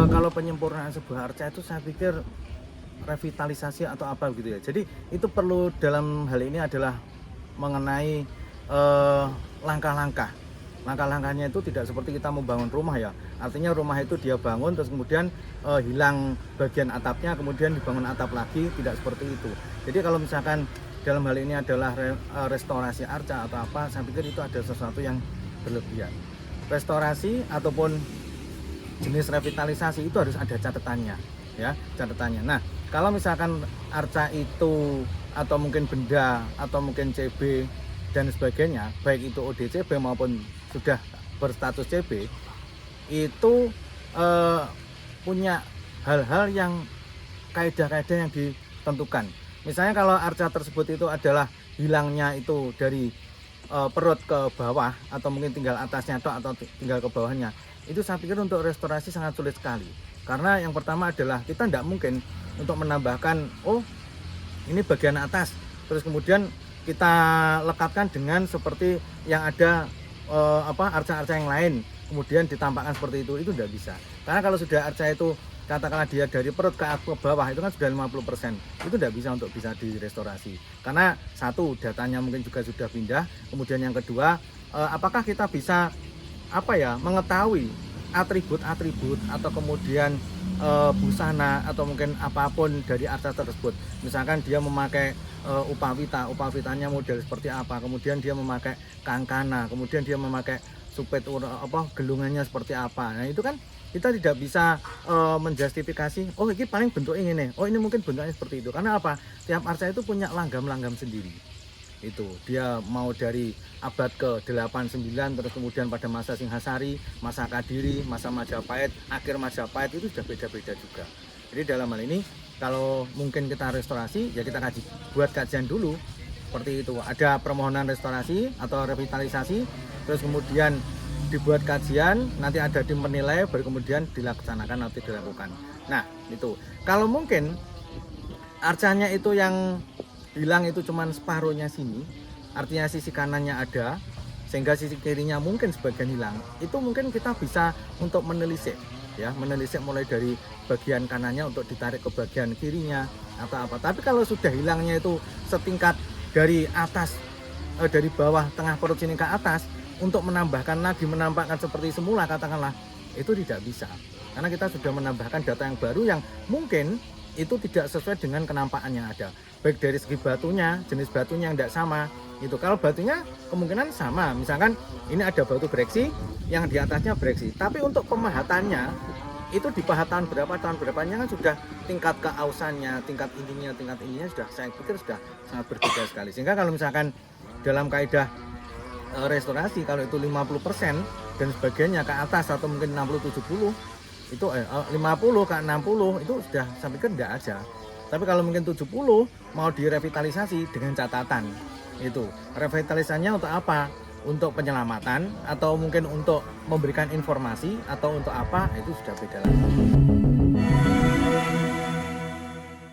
kalau penyempurnaan sebuah arca itu saya pikir revitalisasi atau apa gitu ya. Jadi itu perlu dalam hal ini adalah mengenai langkah-langkah. Langkah-langkahnya itu tidak seperti kita membangun rumah ya. Artinya rumah itu dia bangun terus kemudian hilang bagian atapnya, kemudian dibangun atap lagi, tidak seperti itu. Jadi kalau misalkan dalam hal ini adalah restorasi arca atau apa, saya pikir itu ada sesuatu yang berlebihan. Restorasi ataupun jenis revitalisasi itu harus ada catatannya, ya, catatannya. Nah, kalau misalkan arca itu atau mungkin benda atau mungkin CB dan sebagainya, baik itu ODCB maupun sudah berstatus CB, itu punya hal-hal yang kaidah-kaidah yang ditentukan. Misalnya kalau arca tersebut itu adalah hilangnya itu dari perut ke bawah atau mungkin tinggal atasnya atau tinggal ke bawahnya, itu saya pikir untuk restorasi sangat sulit sekali. Karena yang pertama adalah kita tidak mungkin untuk menambahkan, oh ini bagian atas, terus kemudian kita lekatkan dengan seperti yang ada arca-arca yang lain, kemudian ditampakkan seperti itu tidak bisa. Karena kalau sudah arca itu katakanlah dia dari perut ke bawah itu kan sudah 50%, itu tidak bisa untuk bisa direstorasi. Karena satu, datanya mungkin juga sudah pindah, kemudian yang kedua, apakah kita bisa mengetahui atribut-atribut atau kemudian busana atau mungkin apapun dari arca tersebut. Misalkan dia memakai upawitanya model seperti apa, kemudian dia memakai kangkana, kemudian dia memakai supet gelungannya seperti apa. Nah itu kan kita tidak bisa menjustifikasi, oh ini paling bentuknya ini, oh ini mungkin bentuknya seperti itu. Karena apa? Tiap arca itu punya langgam-langgam sendiri. Itu dia mau dari abad ke-8, 9, terus kemudian pada masa Singhasari, masa Kadiri, masa Majapahit, akhir Majapahit itu sudah beda-beda juga. Jadi dalam hal ini kalau mungkin kita restorasi, ya kita buat kajian dulu seperti itu. Ada permohonan restorasi atau revitalisasi, terus kemudian dibuat kajian, nanti ada tim penilai, baru kemudian dilaksanakan atau dilakukan. Nah itu kalau mungkin arcanya itu yang hilang itu cuman separuhnya sini, artinya sisi kanannya ada sehingga sisi kirinya mungkin sebagian hilang, itu mungkin kita bisa untuk menelisik ya, menelisik mulai dari bagian kanannya untuk ditarik ke bagian kirinya atau apa. Tapi kalau sudah hilangnya itu setingkat dari atas, dari bawah tengah perut sini ke atas, untuk menambahkan lagi menampakkan seperti semula katakanlah, itu tidak bisa. Karena kita sudah menambahkan data yang baru yang mungkin itu tidak sesuai dengan kenampakan yang ada. Baik dari segi batunya, jenis batunya yang tidak sama. Itu kalau batunya kemungkinan sama. Misalkan ini ada batu breksi yang di atasnya breksi. Tapi untuk pemahatannya itu di tahun berapanya kan sudah tingkat keausannya, tingkat ininya sudah saya pikir sudah sangat berbeda sekali. Sehingga kalau misalkan dalam kaidah restorasi kalau itu 50% dan sebagainya ke atas atau mungkin 60-70 itu 50 ke 60 itu sudah saya pikir tidak ada. Tapi kalau mungkin 70 mau direvitalisasi dengan catatan, itu revitalisasinya untuk apa? Untuk penyelamatan atau mungkin untuk memberikan informasi atau untuk apa, itu sudah beda lagi.